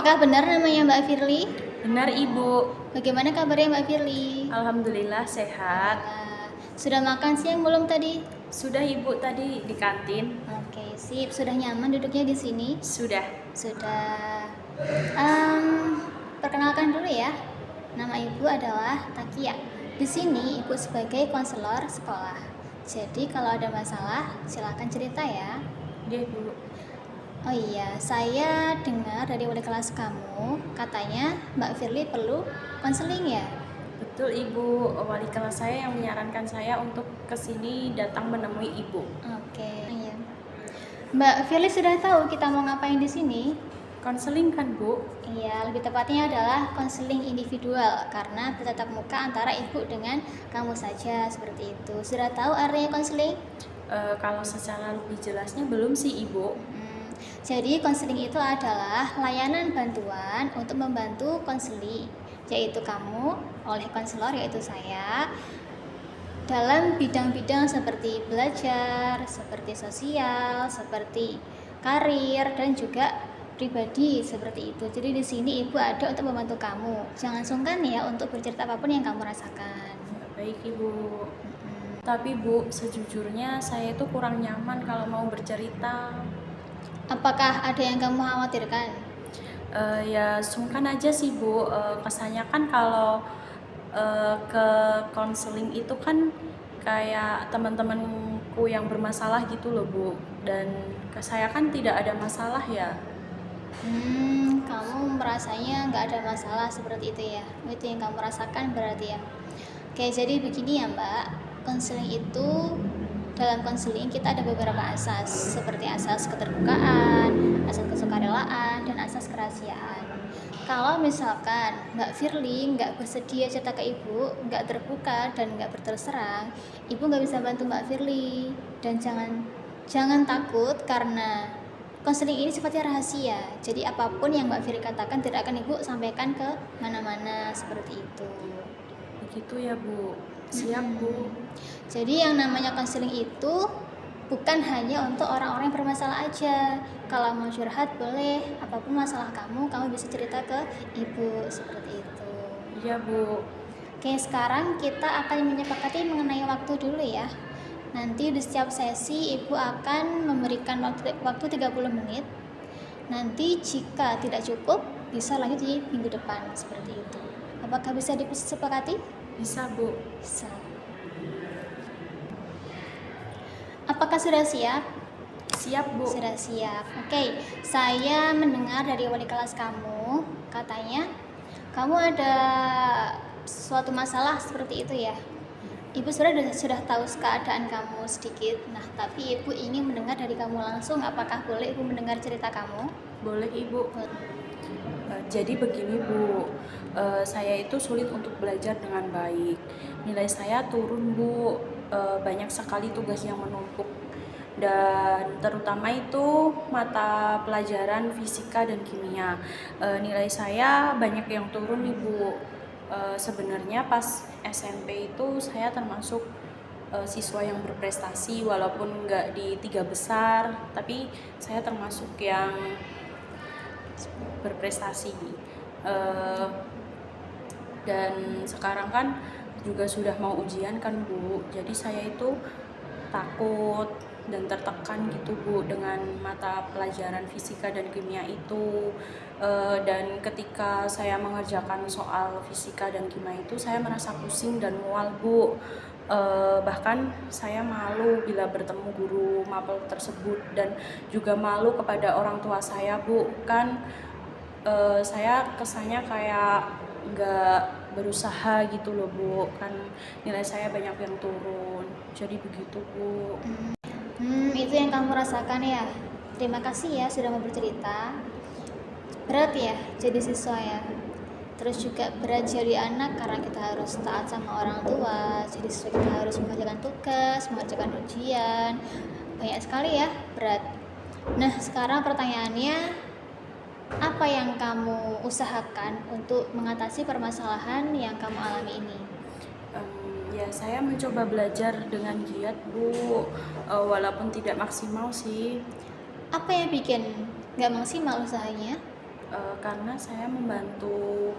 Apakah benar namanya Mbak Firly? Benar, Ibu. Bagaimana kabarnya Mbak Firly? Alhamdulillah sehat. Sudah makan siang belum tadi? Sudah, Ibu, tadi di kantin. Oke, sip. Sudah nyaman duduknya di sini? Sudah. Sudah. Perkenalkan dulu ya. Nama Ibu adalah Takia. Di sini Ibu sebagai konselor sekolah. Jadi kalau ada masalah, silakan cerita ya. Iya, Bu. Oh iya, saya dengar dari wali kelas kamu, katanya Mbak Firly perlu konseling ya? Betul, Ibu. Wali kelas saya yang menyarankan saya untuk kesini datang menemui Ibu. Oke, iya. Mbak Firly sudah tahu kita mau ngapain di sini? Konseling kan, Bu? Iya, lebih tepatnya adalah konseling individual karena bertatap muka antara ibu dengan kamu saja seperti itu. Sudah tahu artinya konseling? Kalau secara lebih jelasnya belum sih, Ibu. Jadi konseling itu adalah layanan bantuan untuk membantu konseli, yaitu kamu oleh konselor yaitu saya dalam bidang-bidang seperti belajar, seperti sosial, seperti karir dan juga pribadi seperti itu. Jadi di sini ibu ada untuk membantu kamu. Jangan sungkan ya untuk bercerita apapun yang kamu rasakan. Baik, Ibu. Tapi, Bu, sejujurnya saya itu kurang nyaman kalau mau bercerita. Apakah ada yang kamu khawatirkan? Ya sungkan aja sih, Bu. Kesannya kan kalau ke konseling itu kan kayak teman-temanku yang bermasalah gitu loh, Bu. Dan ke saya kan tidak ada masalah ya. Kamu merasanya nggak ada masalah seperti itu ya? Itu yang kamu rasakan berarti ya? Oke, jadi begini ya Mbak, konseling itu dalam konseling kita ada beberapa asas seperti asas keterbukaan, asas kesukarelaan, dan asas kerahasiaan. Kalau misalkan Mbak Firly nggak bersedia cerita ke ibu, nggak terbuka dan nggak berterus terang, ibu nggak bisa bantu Mbak Firly. Dan jangan takut karena konseling ini sifatnya rahasia. Jadi apapun yang Mbak Firly katakan tidak akan ibu sampaikan ke mana-mana seperti itu. Begitu ya, Bu. Siap, Bu. Jadi yang namanya konseling itu bukan hanya untuk orang-orang yang bermasalah aja. Kalau mau curhat boleh, apapun masalah kamu bisa cerita ke ibu seperti itu. Iya, Bu. Oke, sekarang kita akan menyepakati mengenai waktu dulu ya. Nanti di setiap sesi ibu akan memberikan waktu 30 menit. Nanti jika tidak cukup, bisa lanjut di minggu depan seperti itu. Apakah bisa disepakati? Bisa, Bu. Bisa. Apakah sudah siap? Siap, Bu. Sudah siap. Oke, saya mendengar dari wali kelas kamu, katanya kamu ada suatu masalah seperti itu ya. Ibu sudah tahu keadaan kamu sedikit. Nah, tapi ibu ingin mendengar dari kamu langsung. Apakah boleh ibu mendengar cerita kamu? Boleh, Ibu. Jadi begini, Bu. Saya itu sulit untuk belajar dengan baik. Nilai saya turun, Bu. Banyak sekali tugas yang menumpuk. Dan terutama itu mata pelajaran fisika dan kimia. Nilai saya banyak yang turun, Ibu. Sebenarnya pas SMP itu saya termasuk siswa yang berprestasi, walaupun nggak di 3 besar, tapi saya termasuk yang berprestasi. Dan sekarang kan juga sudah mau ujian kan, Bu. Jadi saya itu takut dan tertekan gitu, Bu, dengan mata pelajaran fisika dan kimia itu. Dan ketika saya mengerjakan soal fisika dan kimia itu, saya merasa pusing dan mual, Bu. Bahkan saya malu bila bertemu guru mapel tersebut dan juga malu kepada orang tua saya, Bu. Kan saya kesannya kayak nggak berusaha gitu loh, Bu. Kan nilai saya banyak yang turun. Jadi begitu, Bu. Itu yang kamu rasakan ya. Terima kasih ya sudah mau bercerita. Berat ya jadi siswa ya. Terus juga berat jadi anak karena kita harus taat sama orang tua. Jadi siswa kita harus mengerjakan tugas, mengerjakan ujian. Banyak sekali ya berat. Nah, sekarang pertanyaannya, apa yang kamu usahakan untuk mengatasi permasalahan yang kamu alami ini? Ya, saya mencoba belajar dengan giat, Bu. Walaupun tidak maksimal sih. Apa yang bikin gak maksimal usahanya? Karena saya membantu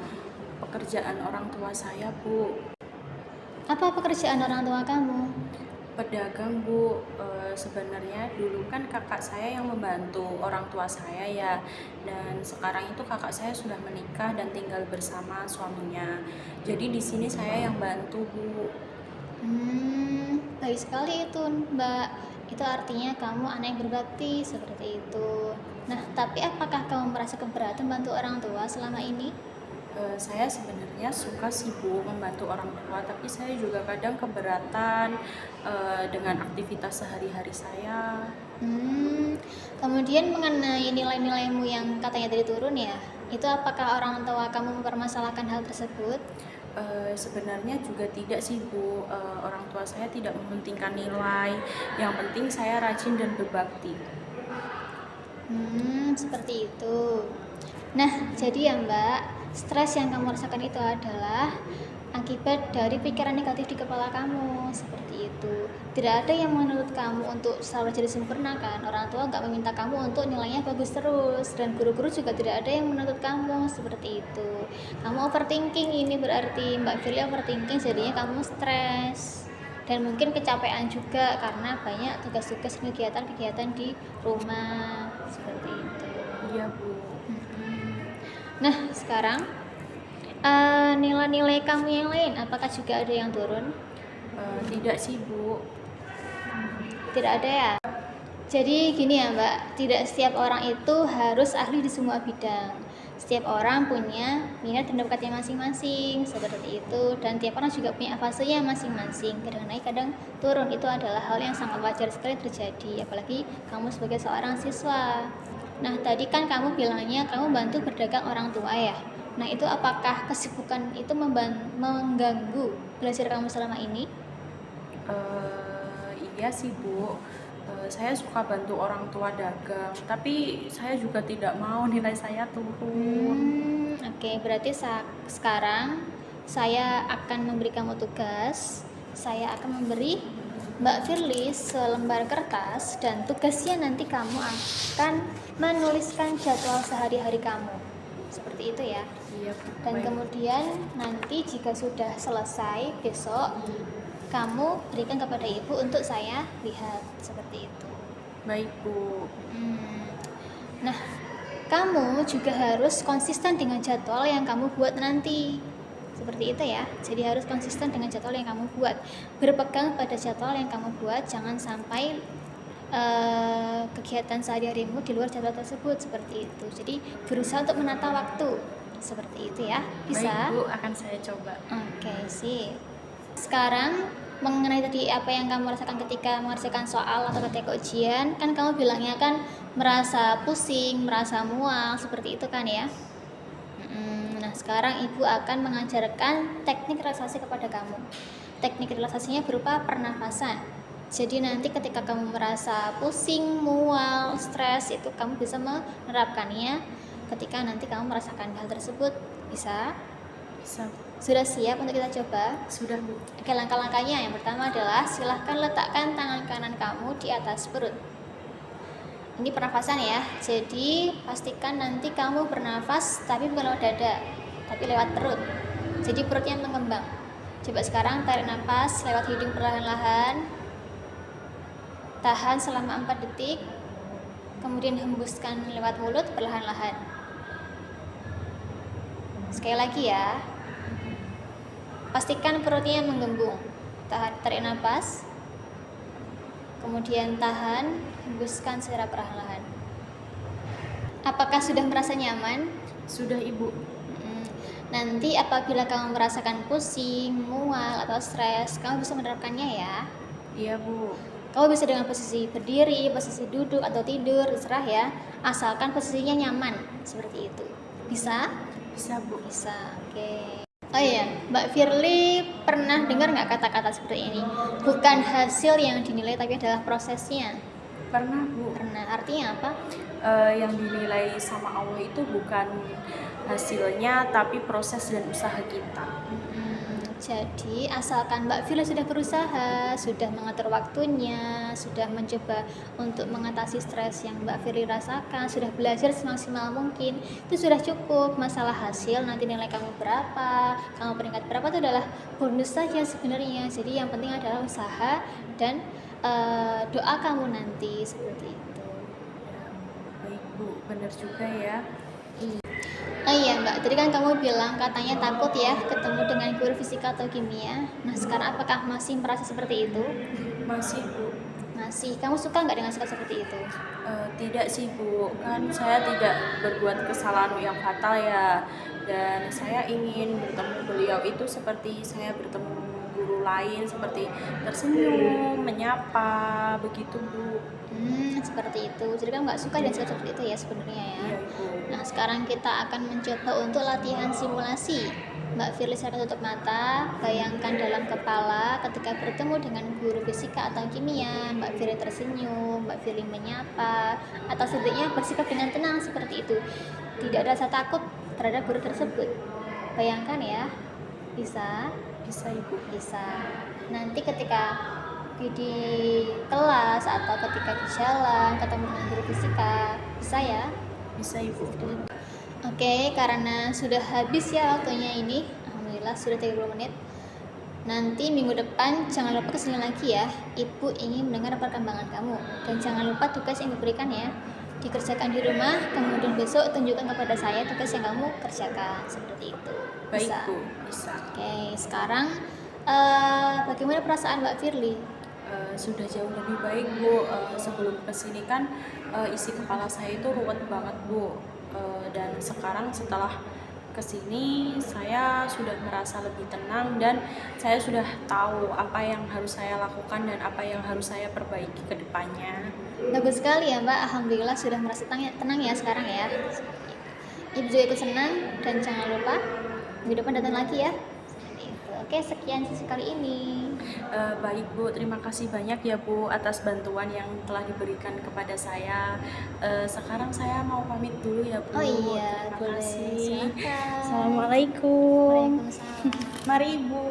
pekerjaan orang tua saya, Bu. Apa pekerjaan orang tua kamu? Pedagang, Bu. Sebenarnya dulu kan kakak saya yang membantu orang tua saya ya, dan sekarang itu kakak saya sudah menikah dan tinggal bersama suaminya. Jadi di sini saya yang bantu, Bu. Baik sekali itu, Mbak. Itu artinya kamu anak yang berbakti seperti itu. Nah, tapi apakah kamu merasa keberatan bantu orang tua selama ini? Saya sebenarnya suka sih, Bu, membantu orang tua, tapi saya juga kadang keberatan dengan aktivitas sehari-hari saya. Kemudian mengenai nilai-nilaimu yang katanya tadi turun ya, itu apakah orang tua kamu mempermasalahkan hal tersebut? Sebenarnya juga tidak sih, Bu. Orang tua saya tidak mementingkan nilai, yang penting saya rajin dan berbakti. Seperti itu. Nah, jadi ya Mbak, stres yang kamu rasakan itu adalah akibat dari pikiran negatif di kepala kamu, seperti itu. Tidak ada yang menuntut kamu untuk selalu jadi sempurna kan. Orang tua nggak meminta kamu untuk nilainya bagus terus, dan guru-guru juga tidak ada yang menuntut kamu seperti itu. Kamu overthinking, ini berarti Mbak Firly overthinking, jadinya kamu stres. Dan mungkin kecapean juga karena banyak tugas-tugas kegiatan-kegiatan di rumah, seperti itu. Iya, Bu. Nah, sekarang nilai-nilai kamu yang lain, apakah juga ada yang turun? Tidak sih, Bu. Tidak ada ya? Jadi gini ya Mbak, tidak setiap orang itu harus ahli di semua bidang. Setiap orang punya minat dan bakatnya masing-masing, seperti itu. Dan tiap orang juga punya fasenya masing-masing. Kadang naik, kadang turun. Itu adalah hal yang sangat wajar sekali terjadi. Apalagi kamu sebagai seorang siswa. Nah, tadi kan kamu bilangnya kamu bantu berdagang orang tua ya. Nah, itu apakah kesibukan itu mengganggu belajar kamu selama ini? Iya sih, Bu. Saya suka bantu orang tua dagang, tapi saya juga tidak mau nilai saya turun. Oke, berarti sekarang saya akan memberi kamu tugas. Saya akan memberi Mbak Firly selembar kertas, dan tugasnya nanti kamu akan menuliskan jadwal sehari-hari kamu. Seperti itu ya. Iya, Bu. Dan Baik. kemudian nanti jika sudah selesai besok, kamu berikan kepada ibu untuk saya lihat, seperti itu. Baik, Bu. Nah, kamu juga harus konsisten dengan jadwal yang kamu buat nanti. Seperti itu ya. Jadi harus konsisten dengan jadwal yang kamu buat. Berpegang pada jadwal yang kamu buat, jangan sampai kegiatan sehari-harimu di luar jadwal tersebut, seperti itu. Jadi berusaha untuk menata waktu. Seperti itu ya. Bisa? Baik, Bu, akan saya coba. Oke, sip. Sekarang mengenai tadi apa yang kamu rasakan ketika mengerjakan soal atau ketika ujian, kan kamu bilangnya kan merasa pusing, merasa mual, seperti itu kan ya. Nah, sekarang ibu akan mengajarkan teknik relaksasi kepada kamu. Teknik relaksasinya berupa pernafasan. Jadi nanti ketika kamu merasa pusing, mual, stres, itu kamu bisa menerapkannya ketika nanti kamu merasakan hal tersebut. Bisa? Bisa, Bu. Sudah siap untuk kita coba? Sudah, Bu. Oke, langkah-langkahnya yang pertama adalah silahkan letakkan tangan kanan kamu di atas perut. Ini pernafasan ya, jadi pastikan nanti kamu bernafas tapi bukan lewat dada, tapi lewat perut. Jadi perutnya mengembang. Coba sekarang tarik nafas lewat hidung perlahan-lahan, tahan selama 4 detik, kemudian hembuskan lewat mulut perlahan-lahan. Sekali lagi ya, pastikan perutnya menggembung. Tarik nafas, kemudian tahan, hembuskan secara perlahan-lahan. Apakah sudah merasa nyaman? Sudah, Ibu. Nanti apabila kamu merasakan pusing, mual, atau stres, kamu bisa menerapkannya ya. Iya, Bu. Kamu bisa dengan posisi berdiri, posisi duduk, atau tidur, terserah ya. Asalkan posisinya nyaman, seperti itu. Bisa? Bisa, Bu. Bisa, oke. Oh iya, Mbak Firly pernah dengar nggak kata-kata seperti ini? Bukan hasil yang dinilai, tapi adalah prosesnya. Pernah, Bu. Pernah, artinya apa? Yang dinilai sama Allah itu bukan hasilnya, tapi proses dan usaha kita. Jadi asalkan Mbak Vila sudah berusaha, sudah mengatur waktunya, sudah mencoba untuk mengatasi stres yang Mbak Firly rasakan, sudah belajar semaksimal mungkin, itu sudah cukup. Masalah hasil nanti nilai kamu berapa, kamu peringkat berapa itu adalah bonus saja sebenarnya. Jadi yang penting adalah usaha dan doa kamu nanti seperti itu. Baik Bu, benar juga ya. Oh iya Mbak, tadi kan kamu bilang katanya takut ya ketemu dengan guru fisika atau kimia. Nah sekarang apakah masih merasa seperti itu? Masih Bu. Masih. Kamu suka nggak dengan sikap seperti itu? Tidak sih Bu, kan saya tidak berbuat kesalahan yang fatal ya, dan saya ingin bertemu beliau itu seperti saya bertemu guru lain, seperti tersenyum, menyapa, begitu Bu. Seperti itu. Jadi kamu nggak suka dengan sikap seperti itu ya sebenarnya ya. Iya Bu. Nah sekarang kita akan mencoba untuk latihan simulasi. Mbak Firly secara tutup mata, bayangkan dalam kepala ketika bertemu dengan guru fisika atau kimia, Mbak Firly tersenyum, Mbak Firly menyapa, atau setidaknya bersikap dengan tenang seperti itu. Tidak ada rasa takut terhadap guru tersebut. Bayangkan ya, bisa? Bisa Ibu. Bisa. Nanti ketika di kelas atau ketika di jalan ketemu dengan guru fisika, bisa ya? Bisa Ibu. Oke, karena sudah habis ya waktunya ini. Alhamdulillah sudah 30 menit. Nanti minggu depan jangan lupa kesini lagi ya. Ibu ingin mendengar perkembangan kamu. Dan jangan lupa tugas yang diberikan ya, dikerjakan di rumah, kemudian besok tunjukkan kepada saya tugas yang kamu kerjakan. Seperti itu. Baik Bisa? Bu, bisa. Oke, sekarang bagaimana perasaan Mbak Firly? Sudah jauh lebih baik Bu. Sebelum kesini kan isi kepala saya itu ruwet banget Bu. Dan sekarang setelah kesini saya sudah merasa lebih tenang dan saya sudah tahu apa yang harus saya lakukan dan apa yang harus saya perbaiki ke depannya. Bagus sekali ya Mbak, Alhamdulillah sudah merasa tenang ya sekarang ya. Ibu juga ikut senang dan jangan lupa minggu depan datang lagi ya. Oke, sekian sesi kali ini. Baik Bu, terima kasih banyak ya Bu atas bantuan yang telah diberikan kepada saya. Sekarang saya mau pamit dulu ya Bu. Oh iya, Terima boleh. kasih. Silakan. Assalamualaikum. Waalaikumsalam. Mari Ibu.